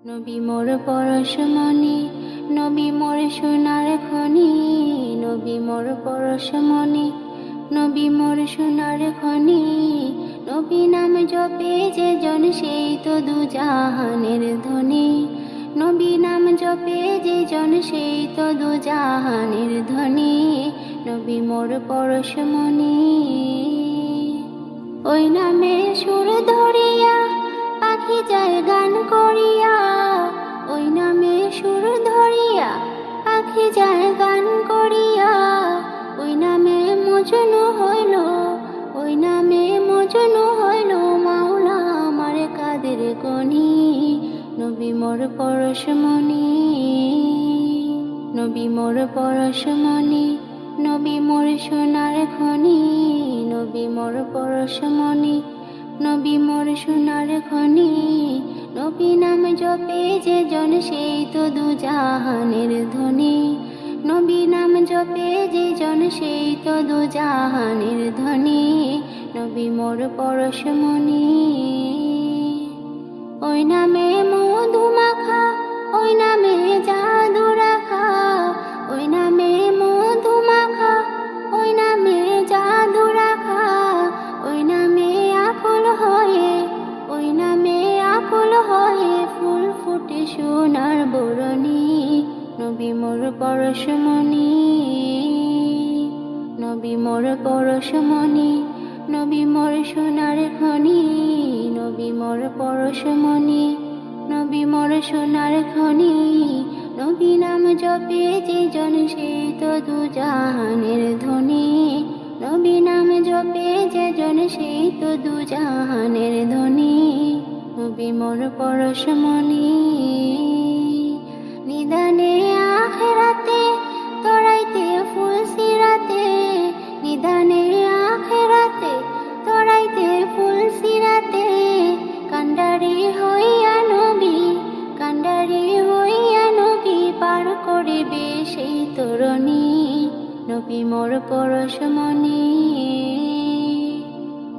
নবী মোর পরশমণি, নবী মোর সোনার খনি, নবী মোর পরশমণি, নবী মোর সোনার খনি। নবী নাম জপে যে জন সেই তো দুজাহানের ধনী। নবী নাম জপে যে জন সেই তো দুজাহানের ধনী। নবী মোর পরশমণি। ওই নামে সুর ধরিয়া পাখি যায় গান করিয়া, ওই নামে সুর ধরিয়া পাখি যায় গান করিয়া। ওই নামে মজনু হইল, ওই নামে মজনু হইল মাওলা আমার কাদের গনি। নবী মোর পরশমণি, নবী মোর পরশমণি, নবী মোর সোনার খনি, নবী মোর পরশমণি, নবী মোর সোনার খনি। নবী নাম জপে যে জন সেই তো দুজাহানের ধনী। নবী নাম জপে যে জন সেই তো দুজাহানের ধনী। নবী মোর পরশমণি। ওই নামে মধু মাখা, ওই নামে জাদু রাখা, ওই নামে মধু মাখা, ওই নামে জাদু রাখা। ওই নামে আকুল হয়ে, ওই নামে আকুল হয়ে ফুল ফুটে সোনার বরণী। নবী মোর পরশমণি, নবী মোর পরশমণি, নবী মোর সোনার খনি, নবী মোর পরশমণি, নবী মোর সোনার খনি। নবী নাম জপে যে জন সেই তো দুজাহানের ধনী। নবী নাম জপে যে জন সেই তো দুজাহানের ধনী। নবী মোর পরশমণি। নিদানে আখেরাতে তোরাইতে ফুল সিরাতে, নিদানে আখেরাতে তোরাইতে ফুল সিরাতে। কান্ডারি হইয়া নবী, কান্ডারি হইয়া নবী পার করিবে সেই তরণী। নবী মোর পরশমণি,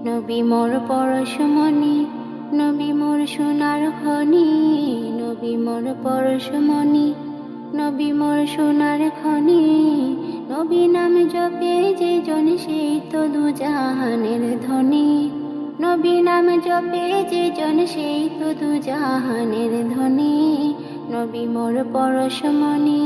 নবী মোর পরশমণি, নবী মোর সোনার খনি, নবী মোর পরশমণি, নবী মোর সোনার খনি। নবী নাম জপে যে জন সেই তো দুজাহানের ধনী। নবী নাম জপে যে জন সেই তো দুজাহানের ধনী। নবী মোর পরশমণি।